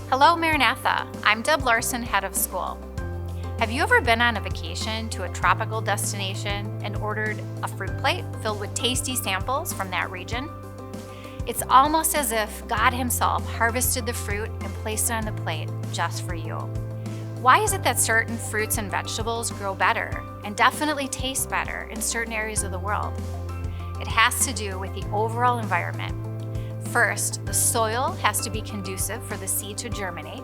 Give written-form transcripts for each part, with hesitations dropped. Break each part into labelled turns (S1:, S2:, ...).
S1: Hello, Maranatha. I'm Deb Larson, head of school. Have you ever been on a vacation to a tropical destination and ordered a fruit plate filled with tasty samples from that region? It's almost as if God Himself harvested the fruit and placed it on the plate just for you. Why is it that certain fruits and vegetables grow better and definitely taste better in certain areas of the world? It has to do with the overall environment. First, the soil has to be conducive for the seed to germinate.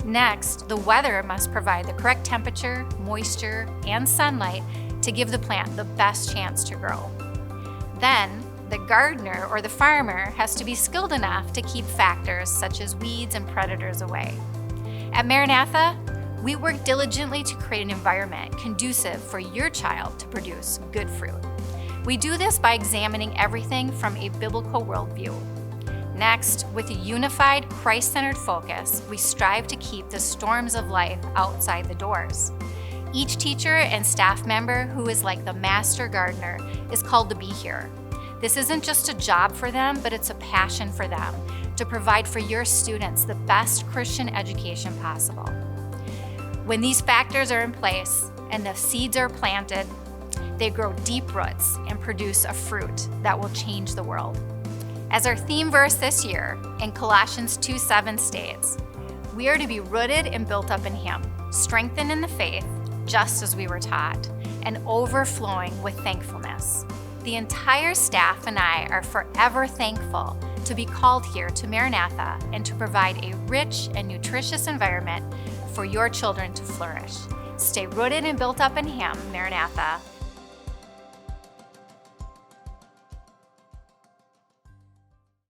S1: Next, the weather must provide the correct temperature, moisture, and sunlight to give the plant the best chance to grow. Then, the gardener or the farmer has to be skilled enough to keep factors such as weeds and predators away. At Maranatha, we work diligently to create an environment conducive for your child to produce good fruit. We do this by examining everything from a biblical worldview. Next, with a unified, Christ-centered focus, we strive to keep the storms of life outside the doors. Each teacher and staff member who is like the master gardener is called to be here. This isn't just a job for them, but it's a passion for them to provide for your students the best Christian education possible. When these factors are in place and the seeds are planted, they grow deep roots and produce a fruit that will change the world. As our theme verse this year in Colossians 2:7 states, we are to be rooted and built up in Him, strengthened in the faith, just as we were taught, and overflowing with thankfulness. The entire staff and I are forever thankful to be called here to Maranatha and to provide a rich and nutritious environment for your children to flourish. Stay rooted and built up in Him, Maranatha,